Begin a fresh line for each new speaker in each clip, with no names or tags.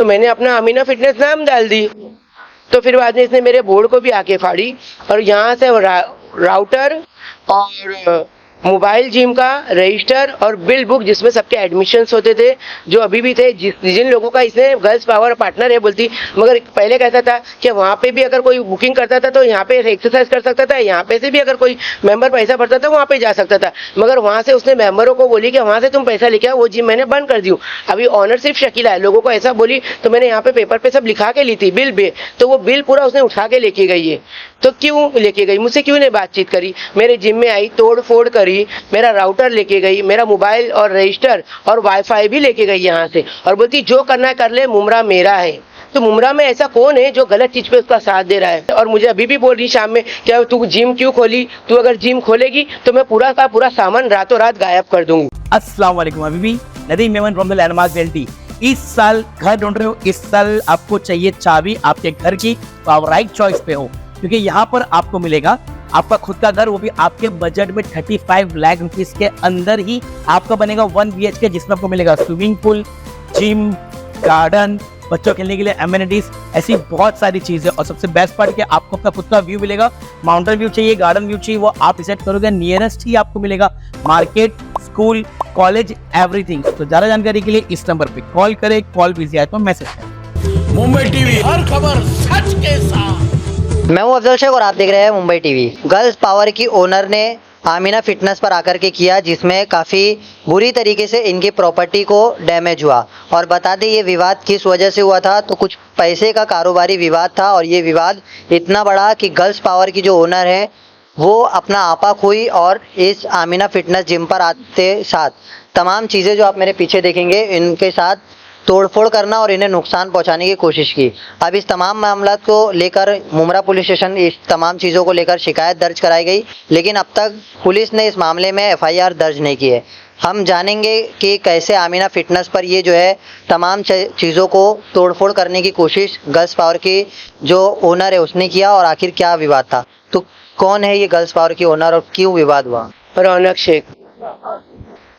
तो मैंने अपना अमीना फिटनेस नाम डाल दी। तो फिर बाद में इसने मेरे बोर्ड को भी आके फाड़ी और यहाँ से राउटर और मोबाइल जिम का रजिस्टर और बिल बुक जिसमें सबके एडमिशन्स होते थे जो अभी भी थे, जिन लोगों का इसने गर्ल्स पावर पार्टनर है बोलती, मगर पहले कहता था कि वहाँ पे भी अगर कोई बुकिंग करता था तो यहाँ पे एक्सरसाइज कर सकता था, यहाँ पे से भी अगर कोई मेंबर पैसा भरता था वहाँ पे जा सकता था, मगर वहाँ से उसने मेंबरों को बोली कि वहाँ से तुम पैसा लेके आओ, वो जिम मैंने बंद कर दी। अभी ऑनर सिर्फ शकीला है, लोगों को ऐसा बोली तो मैंने यहाँ पे पेपर पे सब लिखा के ली थी बिल पे, तो वो बिल पूरा उसने उठा के लेके गई है। तो क्यों लेके गई, मुझसे क्यों नहीं बातचीत करी, मेरे जिम में आई, तोड़ फोड़ करी, मेरा राउटर लेके गई, मेरा मोबाइल और रजिस्टर और वाईफाई भी लेके गई यहाँ से, और बोलती जो करना है कर ले, मुमरा मेरा है। तो मुमरा में ऐसा कौन है जो गलत चीज पे उसका साथ दे रहा है? और मुझे अभी भी बोल रही शाम में, क्या तू जिम क्यों खोली, तू अगर जिम खोलेगी तो मैं पूरा का पूरा सामान रातों रात गायब कर दूंगी।
अस्सलाम वालेकुम, अभी भी Nadeem Memon from the landmark realty. इस साल घर ढूंढ रहे हो, इस साल आपको चाहिए चाबी आपके घर की, तो आप राइट चॉइस पे हो, क्योंकि यहाँ पर आपको मिलेगा आपका खुद का घर, वो भी आपके बजट में 35 लाख रुपीस के अंदर ही आपका बनेगा 1 BHK, जिसमें आपको मिलेगा स्विमिंग पूल, जिम, गार्डन, बच्चों खेलने के लिए एमिनिटीज, ऐसी बहुत सारी चीजें। और सबसे बेस्ट पार्ट कि आपको अपना खुद का व्यू मिलेगा, माउंटेन व्यू चाहिए, गार्डन व्यू चाहिए, वो आप डिसाइड करोगे, नियरेस्ट ही आपको मिलेगा, मार्केट, स्कूल, कॉलेज, एवरीथिंग। तो ज्यादा जानकारी के लिए इस नंबर पे कॉल करें, कॉल बिजी आए तो मैसेज करें।
मुंबई टीवी, हर खबर सच के साथ।
मैं हूं अफजल शेख और आप देख रहे हैं मुंबई टीवी। गर्ल्स पावर की ओनर ने आमीना फिटनेस पर आकर के किया, जिसमें काफ़ी बुरी तरीके से इनकी प्रॉपर्टी को डैमेज हुआ। और बता दें ये विवाद किस वजह से हुआ था, तो कुछ पैसे का कारोबारी विवाद था, और ये विवाद इतना बड़ा कि गर्ल्स पावर की जो ओनर है वो अपना आपा खोई, और इस आमीना फिटनेस जिम पर आते साथ तमाम चीज़ें जो आप मेरे पीछे देखेंगे इनके साथ तोड़फोड़ करना और इन्हें नुकसान पहुंचाने की कोशिश की। अब इस तमाम मामला को लेकर मुमरा पुलिस स्टेशन इस तमाम चीज़ों को लेकर शिकायत दर्ज कराई गई, लेकिन अब तक पुलिस ने इस मामले में FIR दर्ज नहीं की है। हम जानेंगे कि कैसे आमीना फिटनेस पर ये जो है तमाम चीज़ों को तोड़फोड़ करने की कोशिश गर्ल्स पावर की जो ओनर है उसने किया, और आखिर क्या विवाद था। तो कौन है ये गर्ल्स पावर की ओनर और क्यों विवाद हुआ?
रौनक शेख।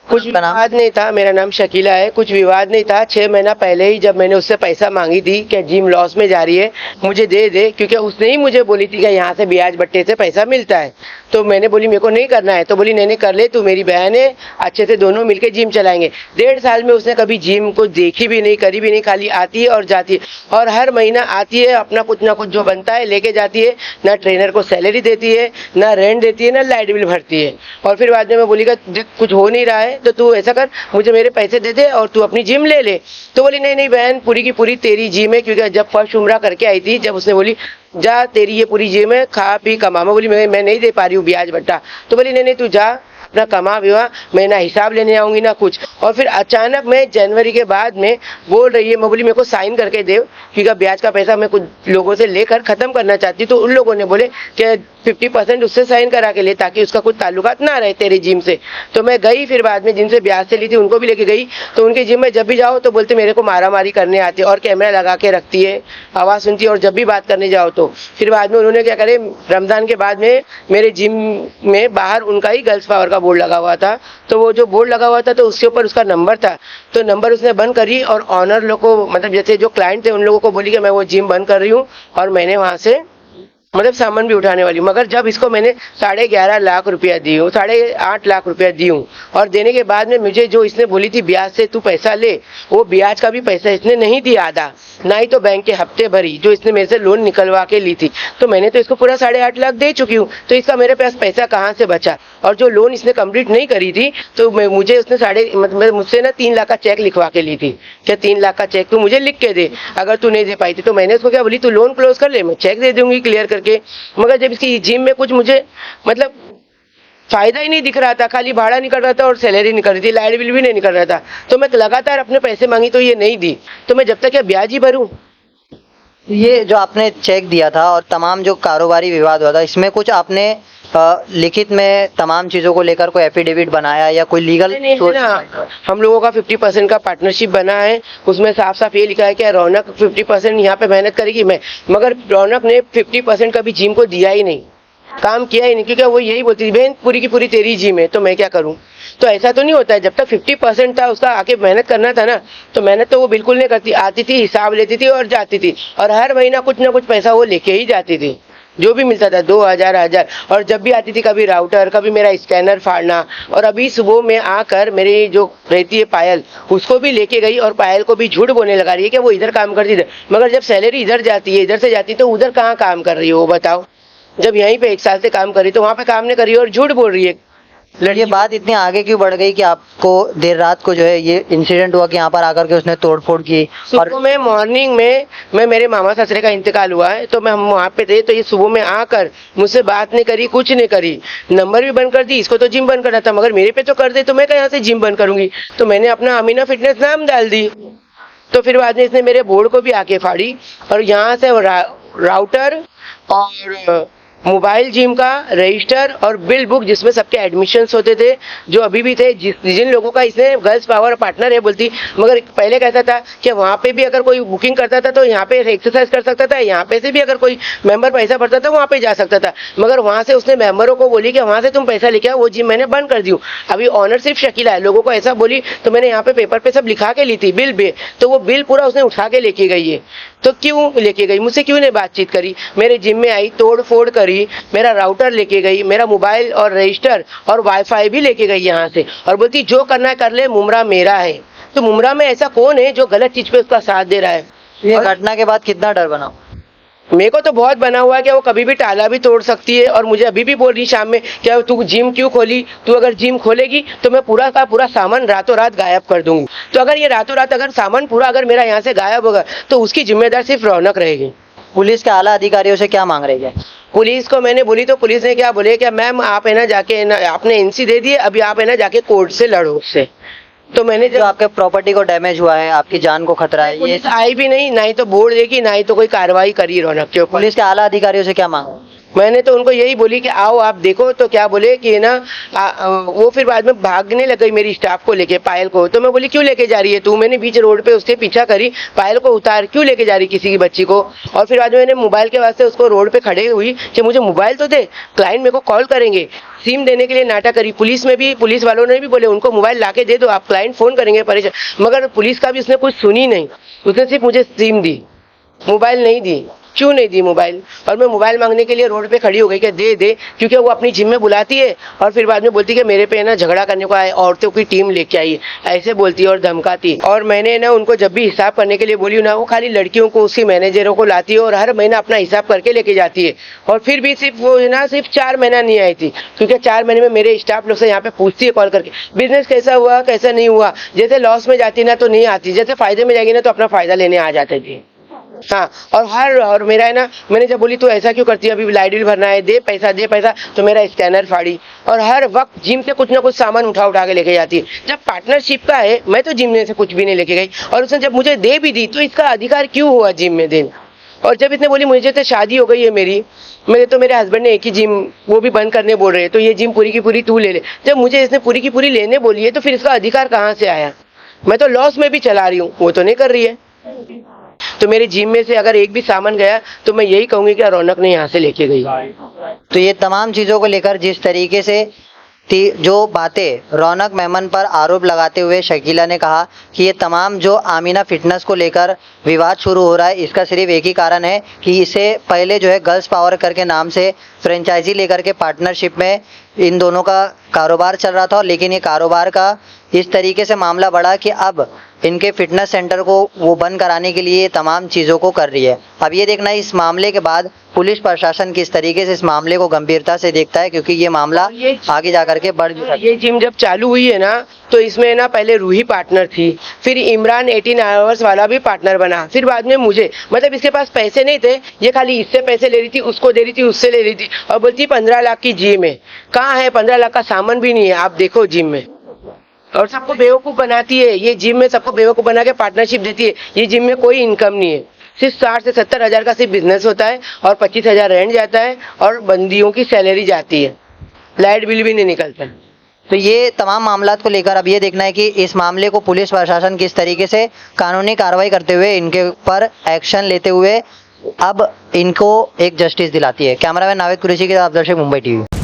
कुछ विवाद नहीं था, मेरा नाम शकीला है, कुछ विवाद नहीं था। 6 महीना पहले ही जब मैंने उससे पैसा मांगी थी कि जिम लॉस में जा रही है, मुझे दे दे, क्योंकि उसने ही मुझे बोली थी कि यहाँ से ब्याज बट्टे से पैसा मिलता है। तो मैंने बोली मेरे को नहीं करना है, तो बोली नहीं कर ले, तू मेरी बहन है, अच्छे से दोनों मिलके जिम चलाएंगे। 1.5 साल में उसने कभी जिम को देखी भी नहीं, करी भी नहीं, खाली आती है और जाती है, और हर महीना आती है, अपना कुछ ना कुछ जो बनता है लेके जाती है, ना ट्रेनर को सैलरी देती है, ना रेंट देती है, ना लाइट बिल भरती है। और फिर बाद में मैं बोली कि कुछ हो नहीं रहा है तो तू ऐसा कर, मुझे मेरे पैसे दे दे और तू अपनी जिम ले ले। तो बोली नहीं बहन, पूरी की पूरी तेरी जिम है, क्योंकि जब फर्स्ट उम्रा करके आई थी, जब उसने बोली जा तेरी ये पूरी जिम है, खा पी कमा, मैं बोली मैं नहीं दे पा रही हूँ ब्याज बट्टा। तो बोली नहीं तू जा अपना कमा विवा, मैं ना हिसाब लेने आऊंगी ना कुछ। और फिर अचानक मैं जनवरी के बाद में बोल रही है, मैं बोली मेरे को साइन करके दे, क्योंकि ब्याज का पैसा मैं कुछ लोगों से लेकर खत्म करना चाहती। तो उन लोगों ने बोले कि 50% उससे साइन करा के ले, ताकि उसका कुछ ताल्लुकात ना रहे तेरे जिम से। तो मैं गई, फिर बाद में जिनसे ब्याज से ली थी उनको भी लेके गई, तो उनके जिम में जब भी जाओ तो बोलते मेरे को मारा मारी करने आती है, और कैमरा लगा के रखती है, आवाज़ सुनती है, और जब भी बात करने जाओ तो फिर बाद में उन्होंने क्या करे, रमज़ान के बाद में मेरे जिम में बाहर उनका ही गर्ल्स पावर का बोर्ड लगा हुआ था, तो वो जो बोर्ड लगा हुआ था तो उसके ऊपर उसका नंबर था, तो नंबर उसने बंद करी, और ऑनर लोग को, मतलब जैसे जो क्लाइंट थे उन लोगों को बोली कि मैं वो जिम बंद कर रही हूँ, और मैंने वहाँ से मतलब सामान भी उठाने वाली। मगर जब इसको मैंने 11.5 लाख रुपया दी हूँ, 8.5 लाख रुपया दी हूँ, और देने के बाद में मुझे जो इसने बोली थी ब्याज से तू पैसा ले, वो ब्याज का भी पैसा इसने नहीं दिया आधा, ना ही तो बैंक के हफ्ते भरी जो इसने मेरे से लोन निकलवा के ली थी। तो मैंने तो इसको पूरा 8.5 लाख दे चुकी हूँ, तो इसका मेरे पास पैसा कहाँ से बचा? और जो लोन इसने कंप्लीट नहीं करी थी, तो मुझे उसने मुझसे ना 3 लाख का चेक लिखवा के ली थी, क्या 3 लाख का चेक तू मुझे लिख के दे अगर तू नहीं दे पाई थी। तो मैंने उसको क्या बोली, तू लोन क्लोज कर ले, मैं चेक दे दूंगी क्लियर करके। मगर जब इसकी जिम में कुछ मुझे मतलब फायदा ही नहीं दिख रहा था, खाली भाड़ा निकल रहा था और सैलरी निकल रही थी, लाइट बिल भी नहीं निकल रहा था, तो मैं लगातार अपने पैसे मांगी तो ये नहीं दी, तो मैं जब तक क्या ब्याज ही भरूं।
ये जो आपने चेक दिया था और तमाम जो कारोबारी विवाद हुआ था, इसमें कुछ आपने लिखित में तमाम चीजों को लेकर कोई एफिडेविट बनाया या कोई लीगल?
नहीं ना, हम लोगों का 50% का पार्टनरशिप बना है, उसमें साफ साफ ये लिखा है कि रौनक 50% यहाँ पे मेहनत करेगी, मैं, मगर रौनक ने 50% कभी जिम को दिया ही नहीं। काम किया ही नहीं, क्योंकि वो यही बोलती थी बहन पूरी की पूरी तेरी जिम है, तो मैं क्या करूं। तो ऐसा तो नहीं होता है, जब तक 50% था उसका आके मेहनत करना था ना, तो मेहनत तो वो बिल्कुल नहीं करती, आती थी हिसाब लेती थी और जाती थी, और हर महीना कुछ ना कुछ पैसा वो लेके ही जाती थी, जो भी मिलता था 2000 1000। और जब भी आती थी कभी राउटर, कभी मेरा स्कैनर फाड़ना। और अभी सुबह में आकर मेरी जो रहती है पायल, उसको भी लेके गई, और पायल को भी झूठ बोलने लगा रही है कि वो इधर काम करती थी, मगर जब सैलरी इधर जाती है, इधर से जाती है, तो उधर कहाँ काम कर रही है वो बताओ। जब यहीं पे 1 साल से काम कर रही तो वहां पे काम नहीं कर रही है और झूठ बोल रही है।
ये बात इतनी आगे क्यों बढ़ गई कि आपको देर रात को जो है ये इंसिडेंट हुआ कि यहाँ पर आकर के उसने तोड़फोड़ की? और
सुबह में मॉर्निंग में मैं मेरे मामा ससुरे का इंतकाल हुआ है, तो मैं हम वहाँ पे थे, तो ये सुबह में आकर मुझसे बात नहीं करी, कुछ नहीं करी, नंबर भी बंद कर दी। इसको तो जिम बंद करना था, मगर मेरे पे तो कर दे, तो मैं यहाँ से जिम बंद करूंगी। तो मैंने अपना अमीना फिटनेस नाम डाल दी। तो फिर बाद में इसने मेरे बोर्ड को भी आके फाड़ी, और यहाँ से राउटर और मोबाइल जिम का रजिस्टर और बिल बुक, जिसमें सबके एडमिशन्स होते थे, जो अभी भी थे, जिन लोगों का इसने गर्ल्स पावर पार्टनर है बोलती। मगर पहले कहता था कि वहाँ पे भी अगर कोई बुकिंग करता था तो यहाँ पे एक्सरसाइज कर सकता था, यहाँ पे से भी अगर कोई मेंबर पैसा भरता था वहाँ पे जा सकता था। मगर वहाँ से उसने मेंबरों को बोली कि वहाँ से तुम पैसा लेके आओ, वो जिम मैंने बंद कर दी। अभी ऑनर सिर्फ शकीला है, लोगों को ऐसा बोली, तो मैंने यहाँ पे पेपर पे सब लिखा के ली थी बिल पे, तो वो बिल पूरा उसने उठा के लेके गई है। तो क्यों लेके गई, मुझसे क्यों नहीं बातचीत करी? मेरे जिम में आई, तोड़ फोड़ करी, मेरा राउटर लेके गई, मेरा मोबाइल और रजिस्टर और वाईफाई भी लेके गई यहाँ से, और बोलती जो करना है कर ले, मुमरा मेरा है। तो मुमरा में ऐसा कौन है जो गलत चीज पे उसका साथ दे रहा है?
ये घटना के बाद कितना डर बना?
मेरे को तो बहुत बना हुआ है कि वो कभी भी ताला भी तोड़ सकती है, और मुझे अभी भी बोल रही शाम में क्या तू जिम क्यों खोली, तू अगर जिम खोलेगी तो मैं पूरा का पूरा सामान रातों रात गायब कर दूंगी। तो अगर ये रातों रात अगर सामान पूरा अगर मेरा यहाँ से गायब होगा तो उसकी जिम्मेदार सिर्फ रौनक रहेगी।
पुलिस के आला अधिकारियों से क्या मांग रही है?
पुलिस को मैंने बोली तो पुलिस ने क्या बोले कि मैम आप है ना जाके ना आपने एनसी दे दिए, अभी आप है ना जाके कोर्ट से लड़ो उससे। तो मैंने
जो आपके प्रॉपर्टी को डैमेज हुआ है, आपकी जान को खतरा है, ये
पुलिस आई भी नहीं, ना ही तो बोर्ड देगी, ना ही तो कोई कार्रवाई करी रौनक के ऊपर।
पुलिस के आला अधिकारियों से क्या मांग?
मैंने तो उनको यही बोली कि आओ आप देखो, तो क्या बोले कि ना वो फिर बाद में भागने लग गई मेरी स्टाफ को लेके, पायल को। तो मैं बोली क्यों लेके जा रही है तू? मैंने बीच रोड पे उससे पीछा करी, पायल को उतार, क्यों लेके जा रही किसी की बच्ची को? और फिर बाद में मैंने मोबाइल के वास्ते उसको रोड पे खड़े हुई कि मुझे मोबाइल तो दे, क्लाइंट मेरे को कॉल करेंगे, सिम देने के लिए नाटक करी। पुलिस में भी, पुलिस वालों ने भी बोले उनको मोबाइल लाके दे दो, आप क्लाइंट फोन करेंगे, परेशान। मगर पुलिस का भी उसने कुछ सुनी नहीं, उसने सिर्फ मुझे सिम दी, मोबाइल नहीं दी। क्यों नहीं दी मोबाइल? और मैं मोबाइल मांगने के लिए रोड पे खड़ी हो गई कि दे दे, क्योंकि वो अपनी जिम में बुलाती है और फिर बाद में बोलती है कि मेरे पे ना झगड़ा करने को आए, औरतों की टीम लेके आई, ऐसे बोलती है और धमकाती। और मैंने ना उनको जब भी हिसाब करने के लिए बोली ना, वो खाली लड़कियों को, उसकी मैनेजरों को लाती है और हर महीना अपना हिसाब करके लेके जाती है। और फिर भी सिर्फ वो ना सिर्फ 4 महीना नहीं आई थी, क्योंकि 4 महीने में मेरे स्टाफ लोग से यहाँ पे पूछती है कॉल करके बिजनेस कैसा हुआ कैसा नहीं हुआ। जैसे लॉस में जाती ना तो नहीं आती, जैसे फायदे में जाएगी ना तो अपना फायदा लेने आ जाते थे। हाँ, और मेरा है ना, मैंने जब बोली तो ऐसा क्यों करती है, अभी लाइट बिल भरना है, दे पैसा, तो मेरा स्कैनर फाड़ी। और हर वक्त जिम से कुछ ना कुछ सामान उठा के लेके जाती है। जब पार्टनरशिप का है, मैं तो जिम में से कुछ भी नहीं लेके गई, और उसने जब मुझे दे भी दी तो इसका अधिकार क्यों हुआ जिम में देना? और जब इसने बोली मुझे तो शादी हो गई है मेरे हस्बैंड ने एक ही जिम वो भी बंद करने बोल रहे हैं, तो ये जिम पूरी की पूरी तू ले ले। जब मुझे इसने पूरी की पूरी लेने बोली है तो फिर इसका अधिकार कहाँ से आया? मैं तो लॉस में भी चला रही हूँ, वो तो नहीं कर रही है। तो मेरे जिम में से अगर एक भी सामान गया तो मैं यही कहूंगी कि रौनक ने यहाँ से लेके गई।
तो ये तमाम चीजों को लेकर जिस तरीके से जो बातें रौनक मेमन पर आरोप लगाते हुए शकीला ने कहा कि ये तमाम जो आमीना फिटनेस को लेकर विवाद शुरू हो रहा है, इसका सिर्फ एक ही कारण है कि इसे पहले जो है गर्ल्स पावर करके नाम से फ्रेंचाइजी लेकर के पार्टनरशिप में इन दोनों का कारोबार चल रहा था। लेकिन ये कारोबार का इस तरीके से मामला बढ़ा कि अब इनके फिटनेस सेंटर को वो बंद कराने के लिए तमाम चीज़ों को कर रही है। अब ये देखना है इस मामले के बाद पुलिस प्रशासन किस तरीके से इस मामले को गंभीरता से देखता है, क्योंकि ये मामला आगे जाकर के बढ़ भी सकता है।
ये जिम जब चालू हुई है ना, तो इसमें ना पहले रूही पार्टनर थी, फिर इमरान 18 आवर्स वाला भी पार्टनर बना, फिर बाद में मुझे, मतलब इसके पास पैसे नहीं थे, ये खाली इससे पैसे ले रही थी, उसको दे रही थी, उससे ले रही थी, और बोलती 15 लाख की जिम है। कहाँ है 15 लाख का सामान भी नहीं है, आप देखो जिम में। और सबको बेवकूफ बनाती है ये जिम में, सबको बेवकूफ बना के पार्टनरशिप देती है। ये जिम में कोई इनकम नहीं है, सिर्फ 60 से 70 हजार का सिर्फ बिजनेस होता है, और 25 हजार रेंट जाता है, और बंदियों की सैलरी जाती है, लाइट बिल भी नहीं निकलता।
तो ये तमाम मामलात को लेकर अब ये देखना है कि इस मामले को पुलिस प्रशासन किस तरीके से कानूनी कार्रवाई करते हुए इनके ऊपर एक्शन लेते हुए अब इनको एक जस्टिस दिलाती है। कैमरामैन नावेद कुरैशी के साथ आप दर्शक, मुंबई टीवी।